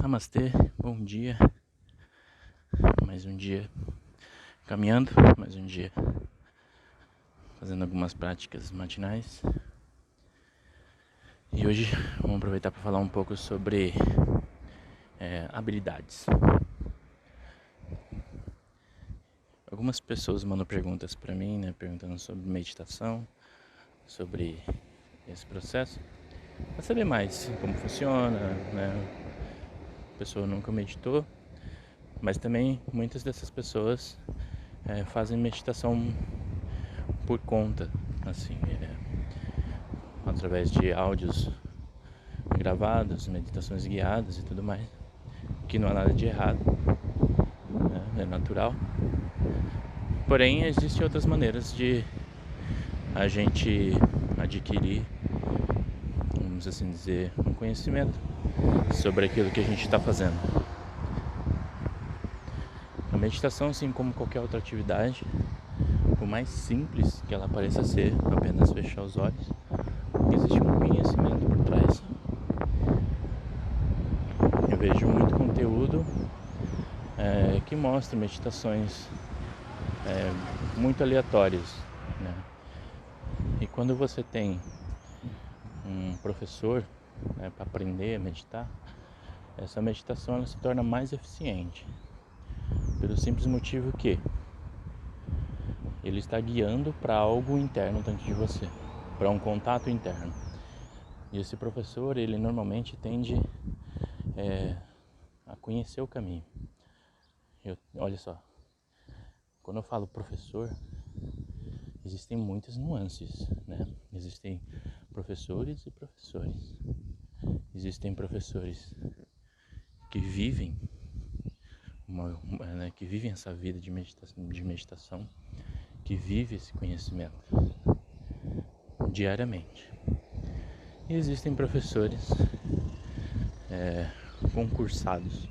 Namastê, bom dia. Mais um dia caminhando, mais um dia fazendo algumas práticas matinais. E hoje vamos aproveitar para falar um pouco sobre habilidades. Algumas pessoas mandam perguntas para mim, perguntando sobre meditação, sobre esse processo, para saber mais como funciona, A pessoa nunca meditou, mas também muitas dessas pessoas fazem meditação por conta, assim, através de áudios gravados, meditações guiadas e tudo mais, que não há nada de errado, é natural. Porém, existem outras maneiras de a gente adquirir, vamos assim dizer, um conhecimento sobre aquilo que a gente está fazendo. A meditação, assim como qualquer outra atividade, por mais simples que ela pareça ser, apenas fechar os olhos, existe um conhecimento por trás. Eu vejo muito conteúdo que mostra meditações muito aleatórias, E quando você tem um professor para aprender a meditar, essa meditação ela se torna mais eficiente, pelo simples motivo que ele está guiando para algo interno dentro de você, para um contato interno. E esse professor, ele normalmente tende a conhecer o caminho. Olha só, quando eu falo professor, existem muitas nuances, Existem professores e professores. Existem professores que vivem que vivem essa vida de meditação, que vive esse conhecimento diariamente. E existem professores concursados.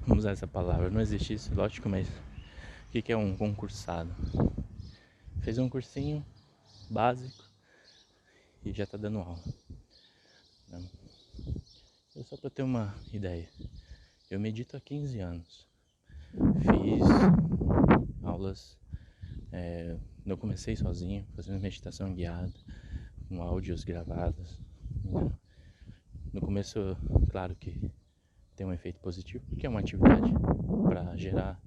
Vamos usar essa palavra. Não existe isso, lógico, mas o que é um concursado? Fez um cursinho básico e já está dando aula. Só para ter uma ideia, eu medito há 15 anos. Fiz aulas, eu comecei sozinho, fazendo meditação guiada, com áudios gravados. No começo, claro que tem um efeito positivo, porque é uma atividade para gerar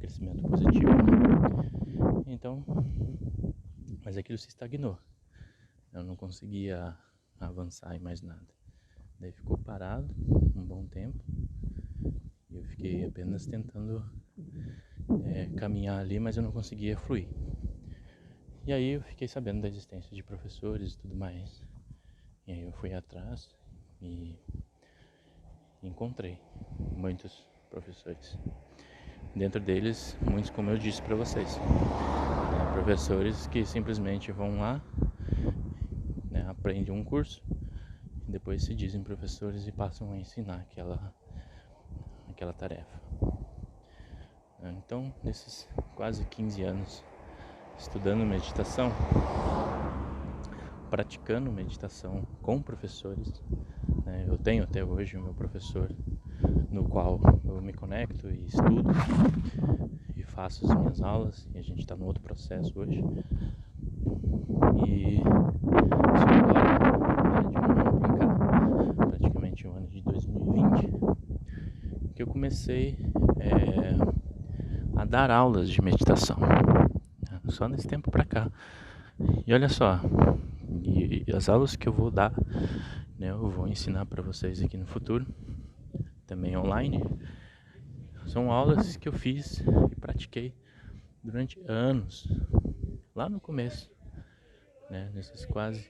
crescimento positivo, Então, mas aquilo se estagnou. Eu não conseguia avançar em mais nada. Daí ficou parado um bom tempo. E eu fiquei apenas tentando caminhar ali, mas eu não conseguia fluir. E aí eu fiquei sabendo da existência de professores e tudo mais. E aí eu fui atrás e encontrei muitos professores. Dentro deles, muitos, como eu disse para vocês, professores que simplesmente vão lá, aprendem um curso, e depois se dizem professores e passam a ensinar aquela tarefa. Então, nesses quase 15 anos estudando meditação, praticando meditação com professores, eu tenho até hoje o meu professor no qual eu me conecto e estudo e faço as minhas aulas, e a gente está no outro processo hoje. E só agora, de um ano para cá, praticamente o ano de 2020, que eu comecei a dar aulas de meditação, só nesse tempo para cá. E olha só, e as aulas que eu vou dar, eu vou ensinar para vocês aqui no futuro, também online, são aulas que eu fiz e pratiquei durante anos, lá no começo, nesses quase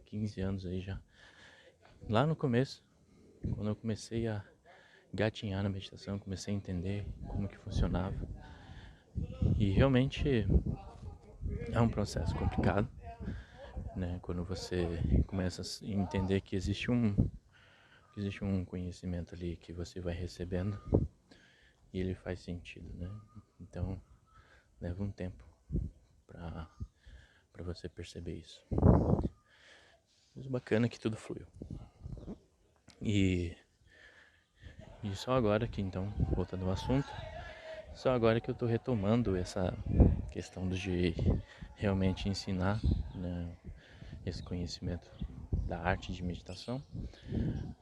15 anos aí já. Lá no começo, quando eu comecei a gatinhar na meditação, comecei a entender como que funcionava. E realmente é um processo complicado, quando você começa a entender que existe um conhecimento ali que você vai recebendo e ele faz sentido, Então leva um tempo para você perceber isso. Mas o bacana é que tudo fluiu. E só agora que, então, voltando ao assunto, só agora que eu estou retomando essa questão de realmente ensinar, né, esse conhecimento da arte de meditação,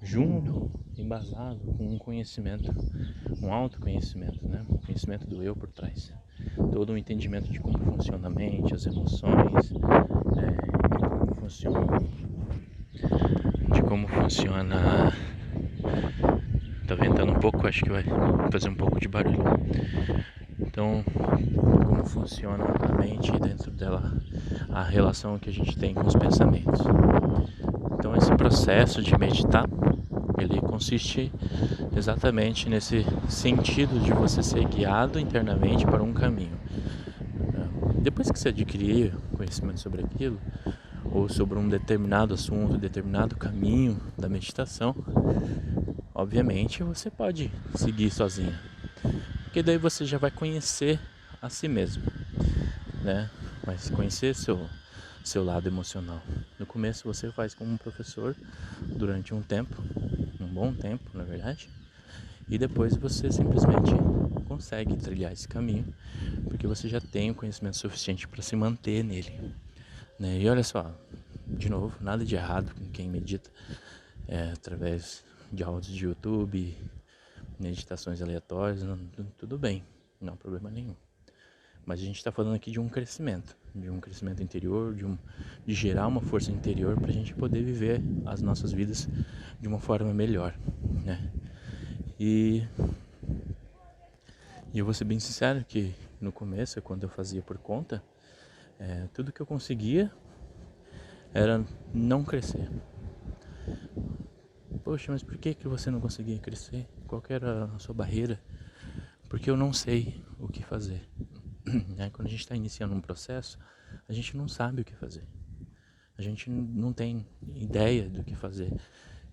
junto, embasado com um conhecimento, um autoconhecimento, né, um conhecimento do eu por trás. Todo um entendimento de como funciona a mente, as emoções, de como funciona. Tá ventando um pouco, acho que vai fazer um pouco de barulho. Então, como funciona a mente e dentro dela a relação que a gente tem com os pensamentos. Então, esse processo de meditar, ele consiste exatamente nesse sentido de você ser guiado internamente para um caminho. Depois que você adquirir conhecimento sobre aquilo, ou sobre um determinado assunto, determinado caminho da meditação, obviamente você pode seguir sozinho, porque daí você já vai conhecer a si mesmo, né? Vai conhecer seu lado emocional. No começo você faz como um professor durante um tempo, um bom tempo, na verdade, e depois você simplesmente consegue trilhar esse caminho, porque você já tem o conhecimento suficiente para se manter nele, né? E olha só, de novo, nada de errado com quem medita através de áudios de YouTube, meditações aleatórias, tudo bem, não há problema nenhum. Mas a gente está falando aqui de um crescimento interior, de gerar uma força interior para a gente poder viver as nossas vidas de uma forma melhor, né? E eu vou ser bem sincero que no começo, quando eu fazia por conta, tudo que eu conseguia era não crescer. Poxa, mas por que você não conseguia crescer? Qual que era a sua barreira? Porque eu não sei o que fazer. Quando a gente está iniciando um processo, a gente não sabe o que fazer. A gente não tem ideia do que fazer,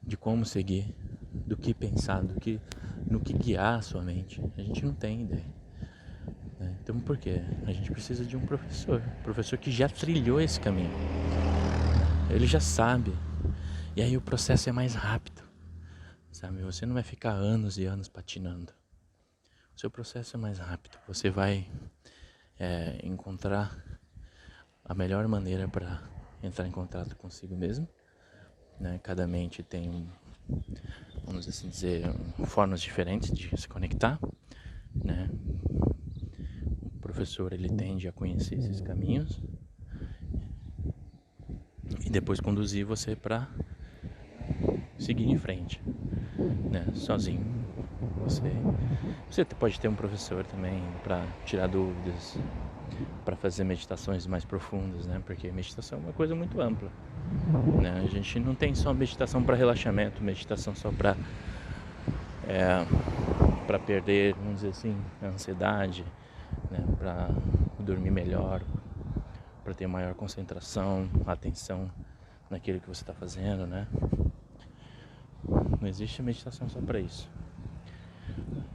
de como seguir, do que pensar, no que guiar a sua mente. A gente não tem ideia. Então por quê? A gente precisa de um professor que já trilhou esse caminho. Ele já sabe. E aí o processo é mais rápido, sabe? Você não vai ficar anos e anos patinando. O seu processo é mais rápido. Você vai encontrar a melhor maneira para entrar em contato consigo mesmo, né? Cada mente tem, vamos assim dizer, formas diferentes de se conectar, né? O professor, ele tende a conhecer esses caminhos e depois conduzir você para seguir em frente, né? Sozinho. Você pode ter um professor também para tirar dúvidas, para fazer meditações mais profundas, né? Porque meditação é uma coisa muito ampla, né? A gente não tem só meditação para relaxamento, meditação só para perder, vamos dizer assim, a ansiedade, né? Para dormir melhor, para ter maior concentração, atenção naquilo que você está fazendo, né? Não existe meditação só para isso.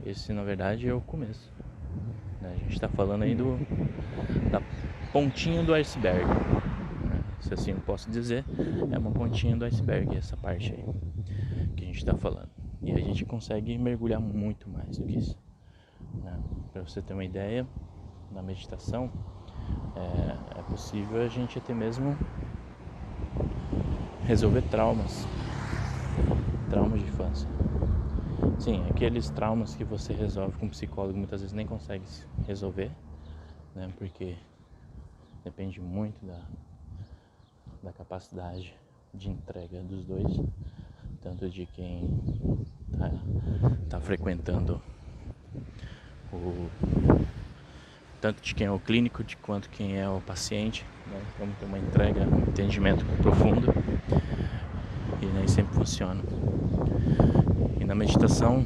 Esse, na verdade, é o começo, né? A gente está falando aí da pontinha do iceberg, né? Se assim eu posso dizer, é uma pontinha do iceberg essa parte aí que a gente está falando. E a gente consegue mergulhar muito mais do que isso, né? Para você ter uma ideia, na meditação é possível a gente até mesmo resolver traumas de infância. Sim, aqueles traumas que você resolve com um psicólogo muitas vezes nem consegue resolver, né? Porque depende muito da capacidade de entrega dos dois, tanto de quem tá frequentando tanto de quem é o clínico quanto quem é o paciente, né? Vamos ter uma entrega, um entendimento profundo, e nem sempre funciona. E na meditação,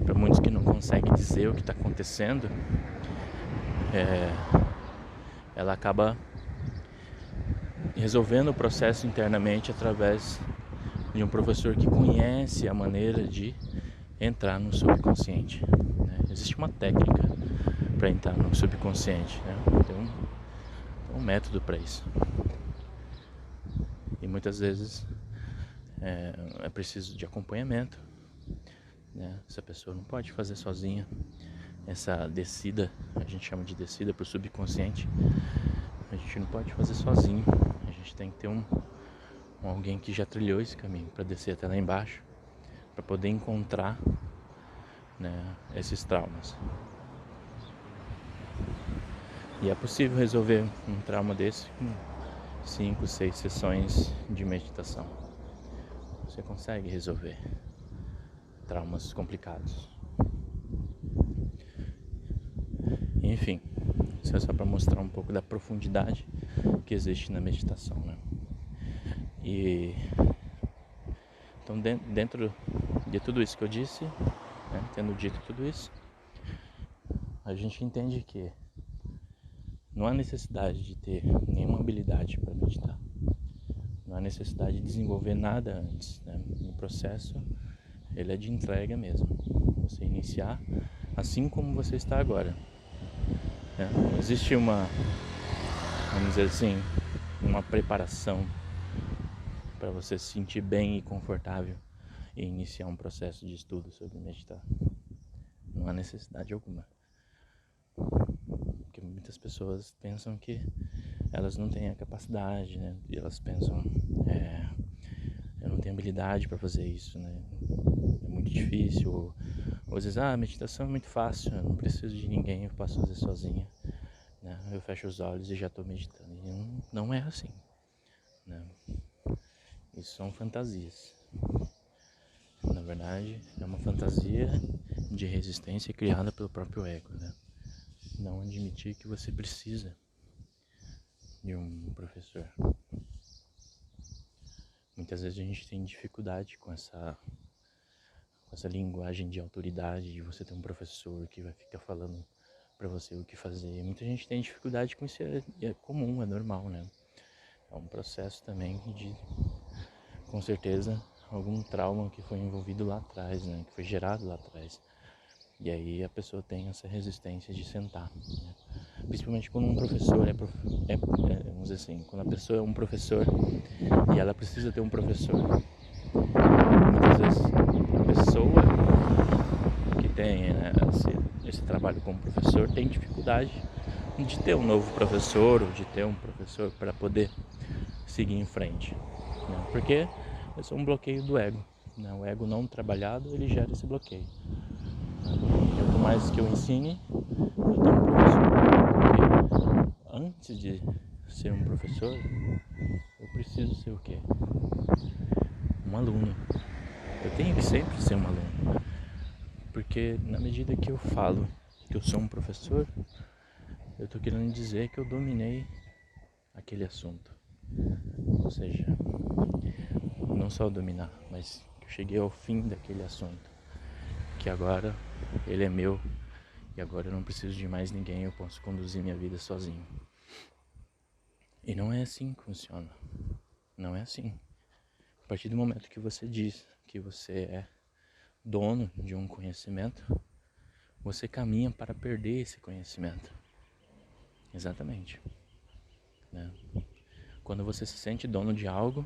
para muitos que não conseguem dizer o que está acontecendo, ela acaba resolvendo o processo internamente através de um professor que conhece a maneira de entrar no subconsciente, né? Existe uma técnica para entrar no subconsciente, né? Tem um método para isso. E muitas vezes é preciso de acompanhamento, né? Essa pessoa não pode fazer sozinha. Essa descida, a gente chama de descida para o subconsciente, a gente não pode fazer sozinho. A gente tem que ter alguém que já trilhou esse caminho para descer até lá embaixo, para poder encontrar, né, esses traumas. E é possível resolver um trauma desse com 5, 6 sessões de meditação. Você consegue resolver traumas complicados. Enfim, isso é só para mostrar um pouco da profundidade que existe na meditação, né? E então, dentro de tudo isso que eu disse, né, tendo dito tudo isso, a gente entende que não há necessidade de ter nenhuma habilidade para meditar. Não há necessidade de desenvolver nada antes, né? O processo, ele é de entrega mesmo. Você iniciar assim como você está agora, né? Não existe vamos dizer assim, uma preparação para você se sentir bem e confortável e iniciar um processo de estudo sobre meditar. Não há necessidade alguma. Porque muitas pessoas pensam que elas não têm a capacidade, né? E elas pensam, eu não tenho habilidade para fazer isso, né? É muito difícil. Ou às vezes, a meditação é muito fácil, eu não preciso de ninguém, eu posso fazer sozinha, né? Eu fecho os olhos e já estou meditando. E não é assim, né? Isso são fantasias. Na verdade, é uma fantasia de resistência criada pelo próprio ego, né? Não admitir que você precisa de um professor. Muitas vezes a gente tem dificuldade com essa linguagem de autoridade, de você ter um professor que vai ficar falando pra você o que fazer. Muita gente tem dificuldade com isso, é comum, é normal, né? É um processo também de, com certeza, algum trauma que foi envolvido lá atrás, né? Que foi gerado lá atrás. E aí a pessoa tem essa resistência de sentar, né? Principalmente quando um professor vamos dizer assim, quando a pessoa é um professor e ela precisa ter um professor. Muitas vezes a pessoa que tem, né, esse trabalho como professor tem dificuldade de ter um novo professor ou de ter um professor para poder seguir em frente, né? Porque esse é um bloqueio do ego, né? O ego não trabalhado, ele gera esse bloqueio. Quanto mais que eu ensine, eu tenho um professor. Porque antes de ser um professor, eu preciso ser o quê? Um aluno. Eu tenho que sempre ser um aluno. Porque na medida que eu falo que eu sou um professor, eu estou querendo dizer que eu dominei aquele assunto. Ou seja, não só dominar, mas que eu cheguei ao fim daquele assunto. Que agora ele é meu e agora eu não preciso de mais ninguém, eu posso conduzir minha vida sozinho. E não é assim que funciona. Não é assim. A partir do momento que você diz que você é dono de um conhecimento, você caminha para perder esse conhecimento. Exatamente, né? Quando você se sente dono de algo,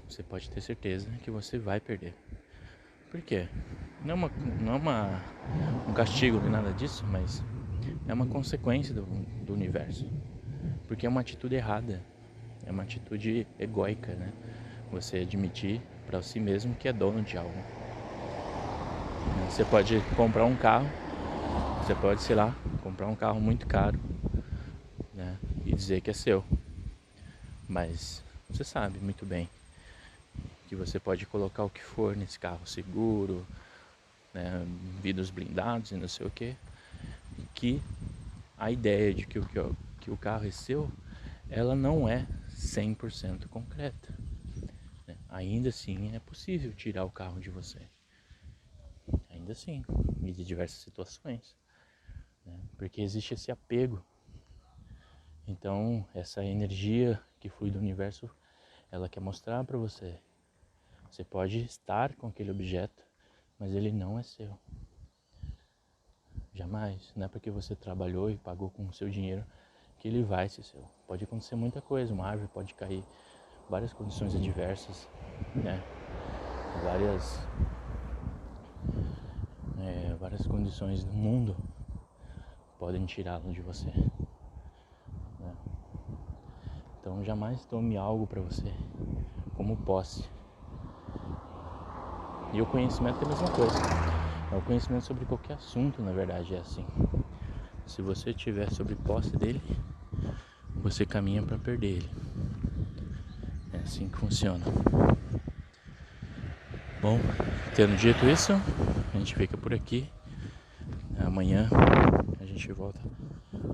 você pode ter certeza que você vai perder. Por quê? Não é um castigo nem nada disso, mas é uma consequência do universo. Porque é uma atitude errada, é uma atitude egóica, né? Você admitir para si mesmo que é dono de algo. Você pode comprar um carro, você pode, sei lá, comprar um carro muito caro, né? E dizer que é seu. Mas você sabe muito bem que você pode colocar o que for nesse carro, seguro, né, vidros blindados e não sei o que, e que a ideia de que o carro é seu, ela não é 100% concreta, né? Ainda assim é possível tirar o carro de você, ainda assim, e de diversas situações, né? Porque existe esse apego. Então essa energia que flui do universo, ela quer mostrar para você, você pode estar com aquele objeto, mas ele não é seu. Jamais. Não é porque você trabalhou e pagou com o seu dinheiro que ele vai ser seu. Pode acontecer muita coisa, uma árvore pode cair, várias condições adversas né? Várias condições do mundo podem tirá-lo de você, né? Então jamais tome algo para você como posse. E o conhecimento é a mesma coisa. O conhecimento sobre qualquer assunto, na verdade, é assim. Se você tiver sobre posse dele, você caminha para perder ele. É assim que funciona. Bom, tendo dito isso, a gente fica por aqui. Amanhã a gente volta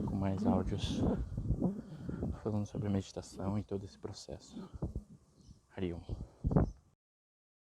com mais áudios falando sobre meditação e todo esse processo. Hariom.